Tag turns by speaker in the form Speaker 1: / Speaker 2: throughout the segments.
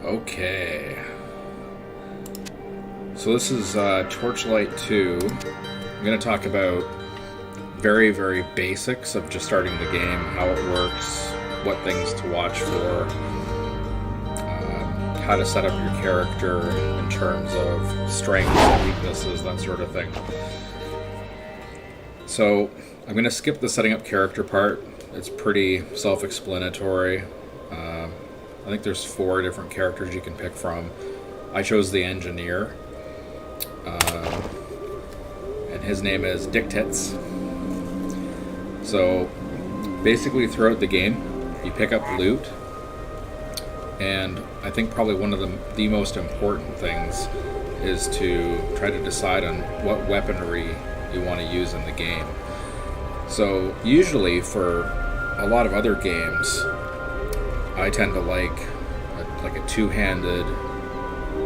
Speaker 1: Okay. So this is Torchlight 2. I'm going to talk about very, very basics of just starting the game, how it works, what things to watch for, how to set up your character in terms of strengths and weaknesses, that sort of thing. So I'm going to skip the setting up character part. It's pretty self-explanatory. I think there's 4 different characters you can pick from. I chose the engineer, and his name is Dictits. So basically throughout the game you pick up loot, and I think probably one of the most important things is to try to decide on what weaponry you want to use in the game. So usually for a lot of other games, I tend to like a two-handed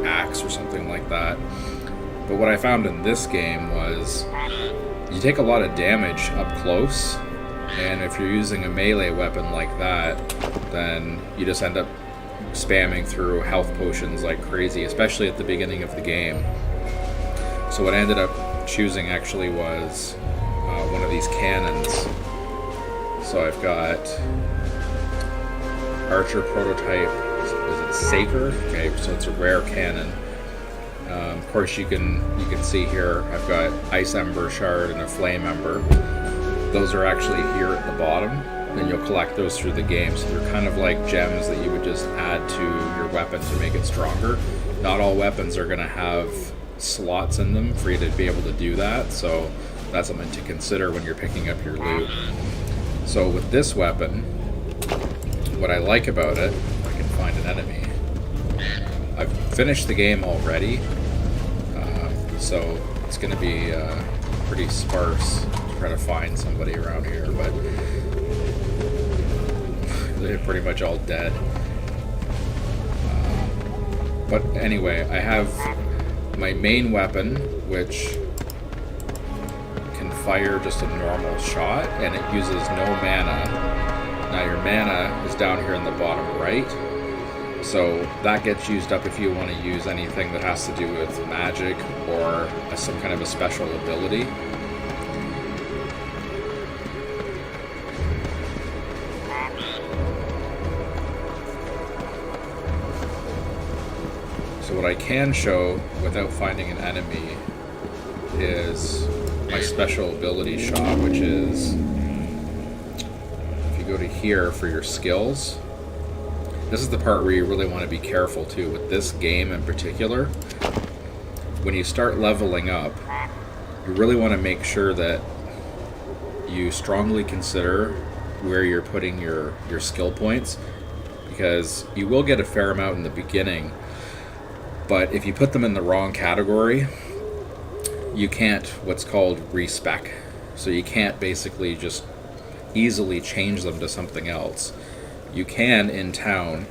Speaker 1: axe or something like that. But what I found in this game was you take a lot of damage up close, and if you're using a melee weapon like that, then you just end up spamming through health potions like crazy, especially at the beginning of the game. So what I ended up choosing actually was one of these cannons. So I've got Archer prototype, is it Saker? Okay, so it's a rare cannon. Of course you can see here I've got Ice Ember Shard and a Flame Ember. Those are actually here at the bottom, and you'll collect those through the game. So they're kind of like gems that you would just add to your weapon to make it stronger. Not all weapons are going to have slots in them for you to be able to do that, so that's something to consider when you're picking up your loot. So with this weapon, what I like about it, if I can find an enemy, I've finished the game already, so it's going to be pretty sparse to try to find somebody around here, but they're pretty much all dead. But anyway, I have my main weapon, which can fire just a normal shot, and it uses no mana. Now your mana is down here in the bottom right, so that gets used up if you want to use anything that has to do with magic or some kind of a special ability. So what I can show without finding an enemy is my special ability shot, which is, if you go to here for your skills, this is the part where you really want to be careful too with this game in particular. When you start leveling up, you really want to make sure that you strongly consider where you're putting your skill points, because you will get a fair amount in the beginning, but if you put them in the wrong category, you can't what's called respec. So you can't basically just easily change them to something else. You can, in town,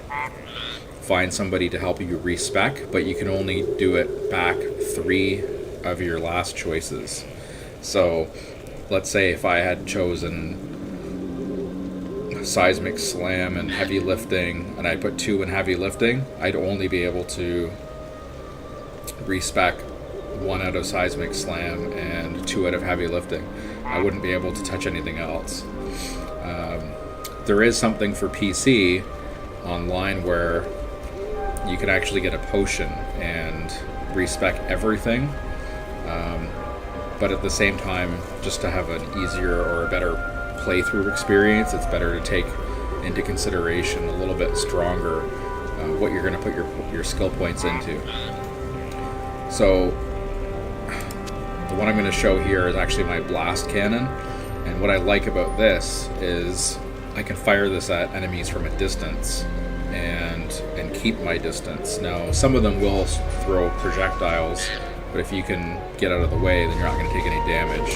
Speaker 1: find somebody to help you respec, but you can only do it back 3 of your last choices. So let's say if I had chosen seismic slam and heavy lifting, and I put 2 in heavy lifting, I'd only be able to respec 1 out of seismic slam and 2 out of heavy lifting. I wouldn't be able to touch anything else. There is something for PC online where you can actually get a potion and respec everything, but at the same time, just to have an easier or a better playthrough experience, it's better to take into consideration a little bit stronger what you're going to put your skill points into. So the one I'm going to show here is actually my blast cannon, and what I like about this is I can fire this at enemies from a distance and keep my distance. Now some of them will throw projectiles, but if you can get out of the way, then you're not going to take any damage.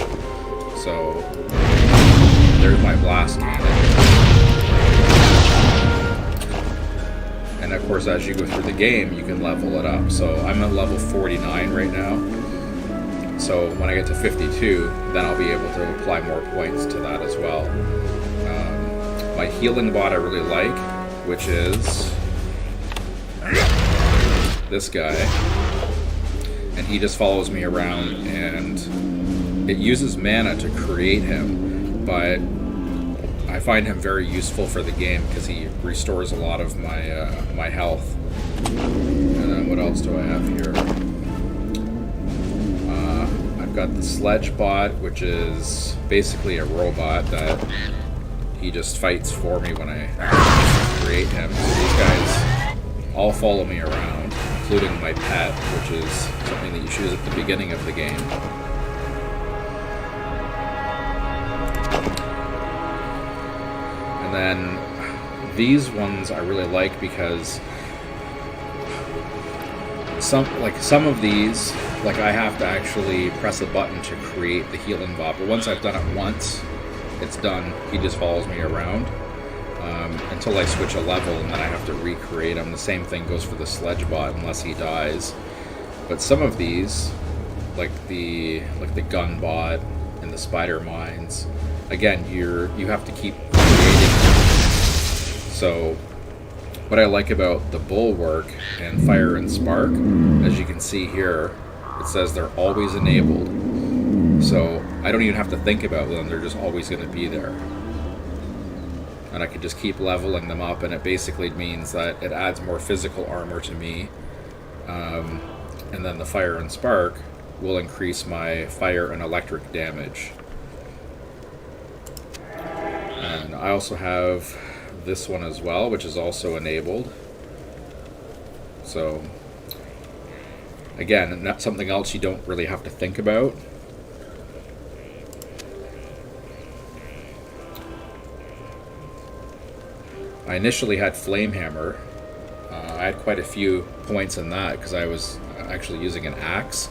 Speaker 1: So there's my blast cannon. And of course, as you go through the game, you can level it up. So I'm at level 49 right now. So when I get to 52, then I'll be able to apply more points to that as well. My healing bot I really like, which is this guy, and he just follows me around, and it uses mana to create him, but I find him very useful for the game because he restores a lot of my my health. And then what else do I have here? I've got the sledge bot, which is basically a robot that he just fights for me when I create him. So these guys all follow me around, including my pet, which is something that you choose at the beginning of the game. And then these ones I really like because some of these, like, I have to actually press a button to create the healing bot, but once I've done it once, it's done. He just follows me around until I switch a level, and then I have to recreate him. The same thing goes for the sledge bot unless he dies. But some of these, like the gun bot and the spider mines, again, you have to keep creating them. So what I like about the bulwark and fire and spark, as you can see here, it says they're always enabled. So I don't even have to think about them, they're just always going to be there. And I can just keep leveling them up, and it basically means that it adds more physical armor to me. And then the fire and spark will increase my fire and electric damage. And I also have this one as well, which is also enabled. So again, not something else you don't really have to think about. I initially had Flame Hammer. I had quite a few points in that because I was actually using an axe.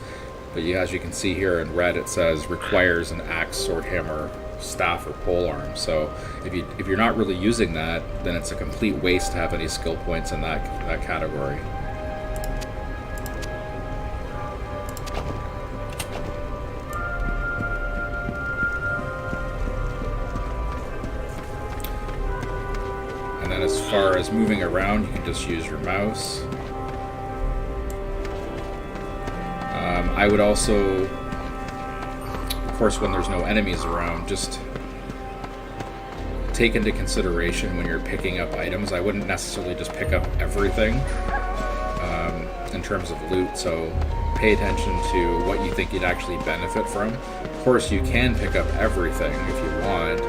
Speaker 1: But as you can see here in red, it says requires an axe, sword, hammer, staff, or polearm. So if you're not really using that, then it's a complete waste to have any skill points in that category. And then as far as moving around, you can just use your mouse. I would also, of course, when there's no enemies around, just take into consideration when you're picking up items. I wouldn't necessarily just pick up everything in terms of loot, so pay attention to what you think you'd actually benefit from. Of course, you can pick up everything if you want,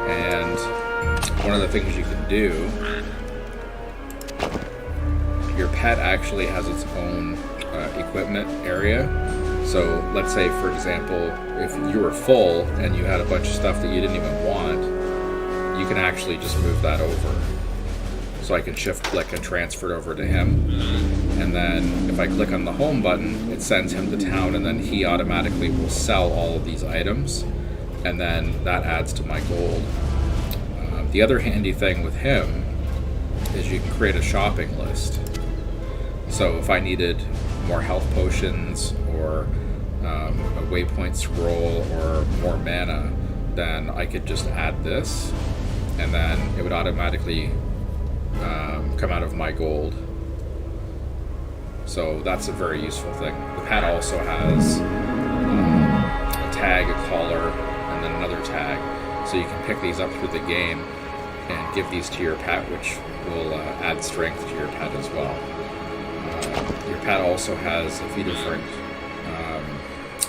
Speaker 1: and one of the things you can do, your pet actually has its own equipment area. So let's say, for example, if you were full and you had a bunch of stuff that you didn't even want, you can actually just move that over. So I can shift click and transfer it over to him. And then if I click on the home button, it sends him to town, and then he automatically will sell all of these items, and then that adds to my gold. The other handy thing with him is you can create a shopping list. So if I needed more health potions or a waypoint scroll or more mana, then I could just add this, and then it would automatically come out of my gold. So that's a very useful thing. The pet also has a tag, a collar, and then another tag. So you can pick these up through the game and give these to your pet, which will add strength to your pet as well. Your pet also has a few different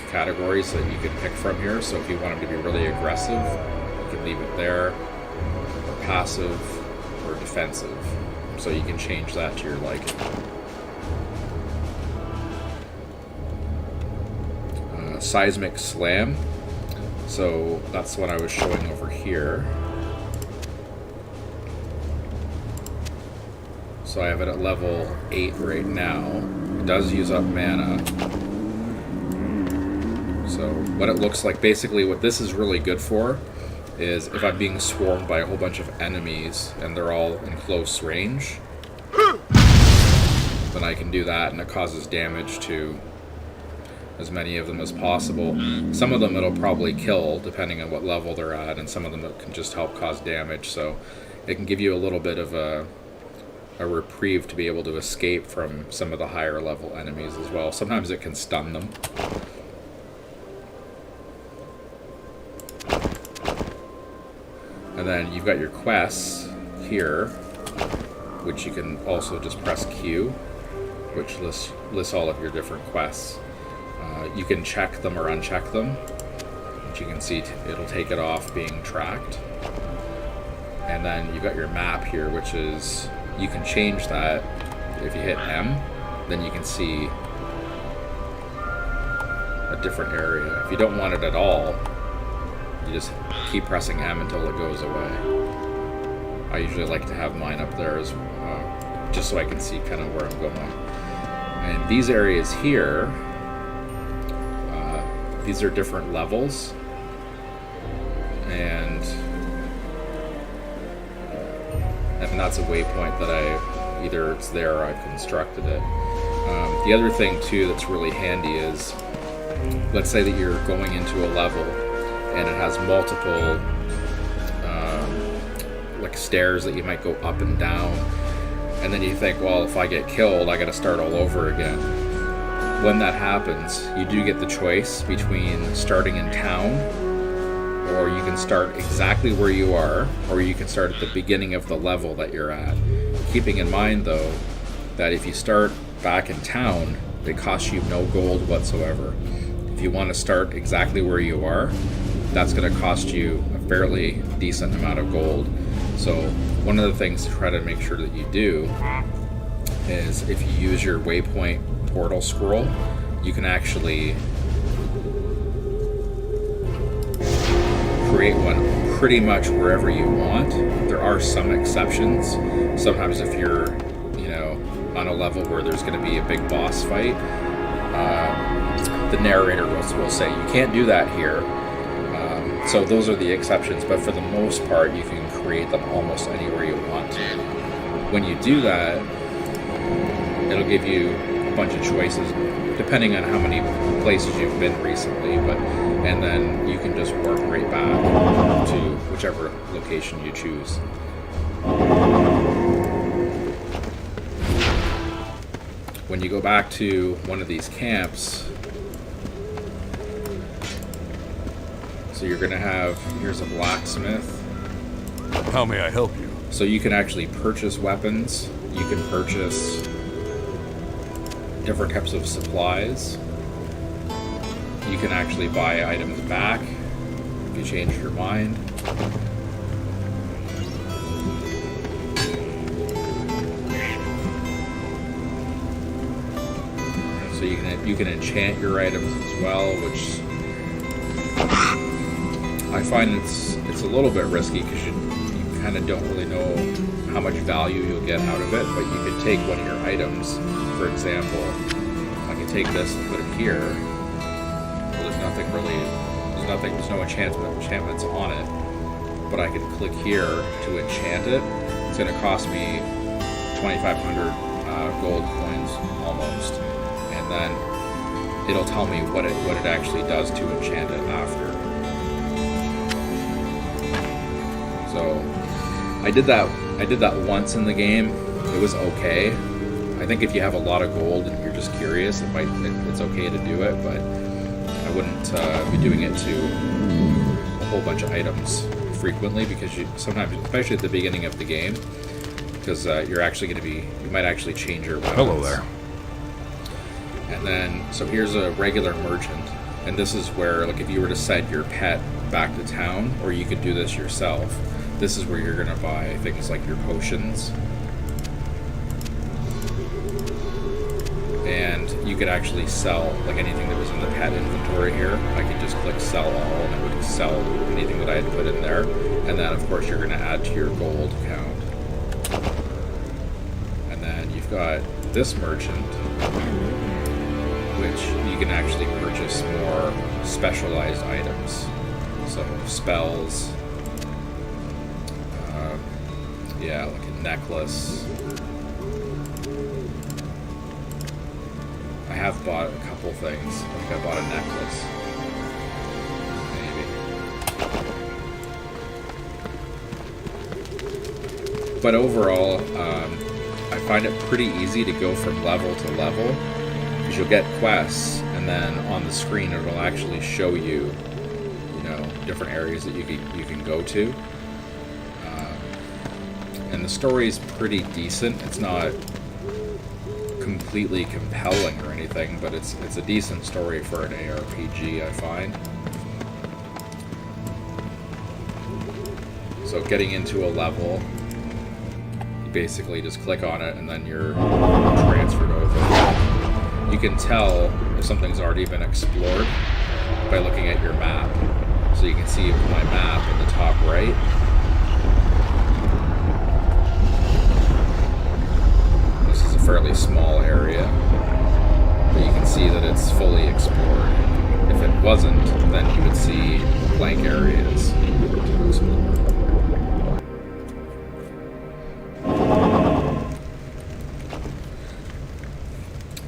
Speaker 1: categories that you can pick from here. So if you want him to be really aggressive, you can leave it there, or passive, or defensive. So you can change that to your liking. Seismic Slam. So that's what I was showing over here. So I have it at level 8 right now. It does use up mana. So what it looks like, basically what this is really good for is if I'm being swarmed by a whole bunch of enemies and they're all in close range, then I can do that, and it causes damage to as many of them as possible. Some of them it'll probably kill depending on what level they're at, and some of them it can just help cause damage. So it can give you a little bit of a a reprieve to be able to escape from some of the higher level enemies as well. Sometimes it can stun them. And then you've got your quests here, which you can also just press Q, which lists all of your different quests. You can check them or uncheck them, which you can see it'll take it off being tracked. And then you've got your map here, which is, you can change that. If you hit M, then you can see a different area. If you don't want it at all, you just keep pressing M until it goes away. I usually like to have mine up there as just so I can see kind of where I'm going. And these areas here, these are different levels, and that's a waypoint that either it's there or I've constructed it. The other thing too that's really handy is, let's say that you're going into a level and it has multiple like stairs that you might go up and down, and then you think, well, if I get killed, I got to start all over again. When that happens, you do get the choice between starting in town, or you can start exactly where you are, or you can start at the beginning of the level that you're at. Keeping in mind, though, that if you start back in town, it costs you no gold whatsoever. If you want to start exactly where you are, that's going to cost you a fairly decent amount of gold. So one of the things to try to make sure that you do is, if you use your waypoint portal scroll, you can actually create one pretty much wherever you want. There are some exceptions. Sometimes if you're, on a level where there's going to be a big boss fight, the narrator will say, you can't do that here. So those are the exceptions, but for the most part, you can create them almost anywhere you want to. When you do that, it'll give you a bunch of choices depending on how many places you've been recently, and then you can just work right back to whichever location you choose. When you go back to one of these camps, so you're going to have, here's a blacksmith.
Speaker 2: How may I help you?
Speaker 1: So you can actually purchase weapons. You can purchase different types of supplies. You can actually buy items back if you change your mind. So you can enchant your items as well, which I find it's a little bit risky because you kind of don't really know how much value you'll get out of it. But you could take one of your items, for example, I can take this and put it here. Well, there's no enchantments on it, but I can click here to enchant it. It's going to cost me 2,500 gold coins almost, and then it'll tell me what it actually does to enchant it after. So I did that once in the game. It was okay. I think if you have a lot of gold and you're just curious, it's okay to do it, but I wouldn't be doing it to a whole bunch of items frequently, because you sometimes, especially at the beginning of the game, because you might actually change your weapons.
Speaker 2: Hello there.
Speaker 1: And then, so here's a regular merchant, and this is where, like, if you were to send your pet back to town, or you could do this yourself, this is where you're going to buy things like your potions. And you could actually sell, like, anything that was in the pet inventory here. I could just click sell all, and it would sell anything that I had put in there. And then, of course, you're going to add to your gold count. And then you've got this merchant, which you can actually purchase more specialized items. So spells, like a necklace. I have bought a couple things. I think I bought a necklace. Maybe. But overall, I find it pretty easy to go from level to level, because you'll get quests, and then on the screen it'll actually show you, different areas that you can go to. And the story's pretty decent. It's not completely compelling or anything, but it's a decent story for an ARPG, I find. So getting into a level, you basically just click on it and then you're transferred over. You can tell if something's already been explored by looking at your map. So you can see my map in the top right. This is a fairly small area, but you can see that it's fully explored. If it wasn't, then you would see blank areas to explore.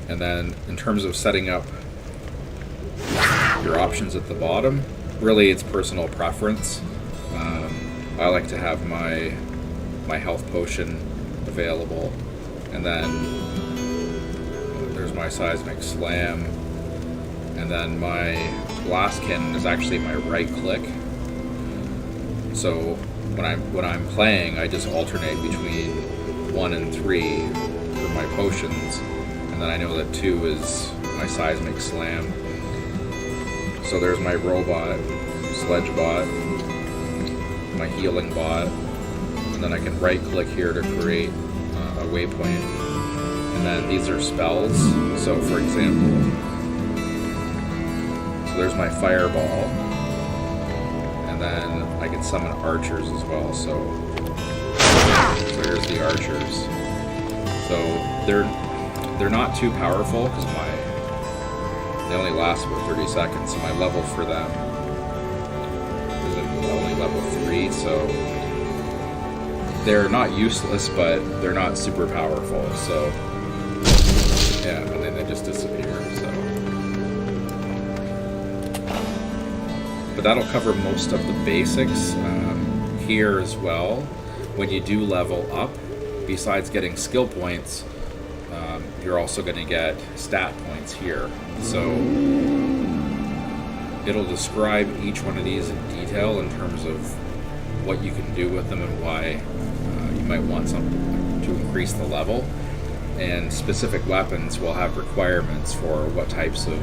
Speaker 1: And then in terms of setting up your options at the bottom, really it's personal preference. I like to have my health potion available, and then there's my seismic slam, and then my blast cannon is actually my right click. So when I'm playing, I just alternate between 1 and 3 for my potions, and then I know that 2 is my seismic slam. So there's my robot, sledge bot, my healing bot, and then I can right click here to create a waypoint. And then these are spells. So for example, there's my fireball, and then I can summon archers as well. So there's the archers. So they're not too powerful because they only last about 30 seconds, so my level for them is only level 3, so they're not useless, but they're not super powerful, so yeah, and then they just disappear, so. But that'll cover most of the basics here as well. When you do level up, besides getting skill points, you're also going to get stat points here. So it'll describe each one of these in detail in terms of what you can do with them and why you might want something to increase the level. And specific weapons will have requirements for what types of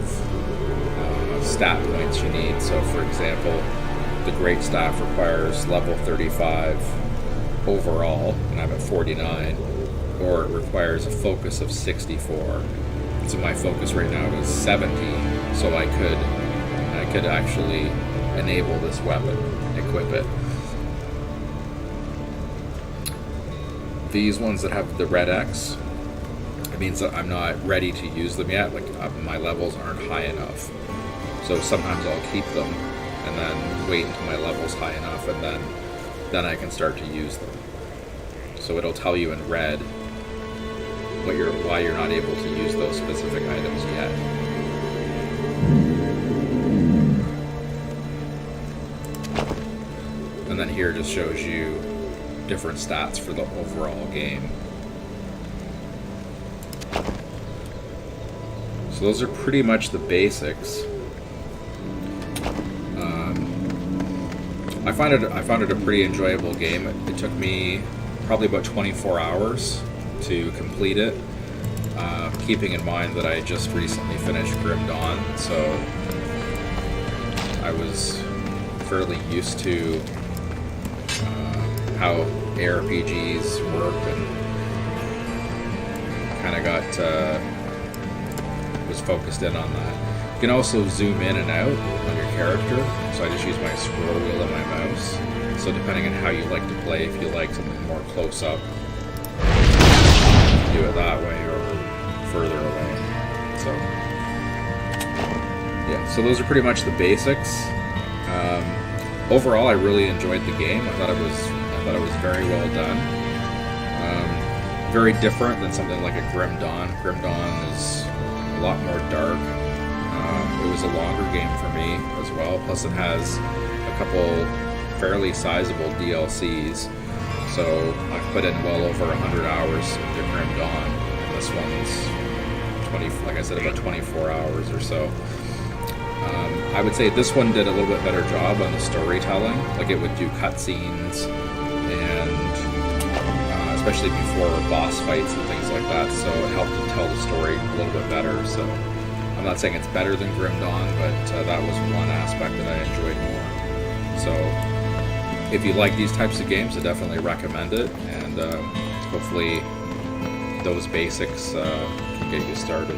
Speaker 1: stat points you need. So for example, the Great Staff requires level 35 overall, and I'm at 49. Or it requires a focus of 64. So my focus right now is 70, so I could actually enable this weapon, equip it. These ones that have the red X, it means that I'm not ready to use them yet, like my levels aren't high enough. So sometimes I'll keep them and then wait until my level's high enough, and then I can start to use them. So it'll tell you in red why you're not able to use those specific items yet. And then here just shows you different stats for the overall game. So those are pretty much the basics. I found it a pretty enjoyable game. It took me probably about 24 hours to complete it, keeping in mind that I just recently finished Grim Dawn, so I was fairly used to how ARPGs work, and kind of was focused in on that. You can also zoom in and out on your character, so I just use my scroll wheel and my mouse. So depending on how you like to play, if you like something more close up, do it that way or further away. So yeah, so those are pretty much the basics. Overall, I really enjoyed the game. I thought it was very well done. Very different than something like a Grim Dawn. Grim Dawn is a lot more dark. It was a longer game for me as well. Plus, it has a couple fairly sizable DLCs. So I've put in well over 100 hours into Grim Dawn, and this one's 20, like I said, about 24 hours or so. I would say this one did a little bit better job on the storytelling. Like, it would do cutscenes, and especially before boss fights and things like that, so it helped to tell the story a little bit better. So I'm not saying it's better than Grim Dawn, but that was one aspect that I enjoyed more. So if you like these types of games, I definitely recommend it, and hopefully those basics can get you started.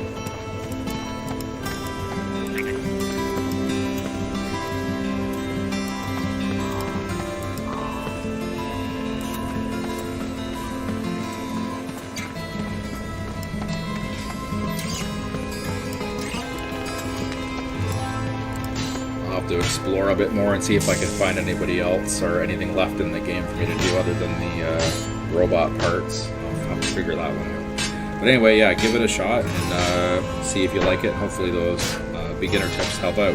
Speaker 1: I'll have to explore a bit more and see if I can find anybody else or anything left in the game for me to do other than the robot parts. I'll have to figure that one out. But anyway, yeah, give it a shot and see if you like it. Hopefully those beginner tips help out.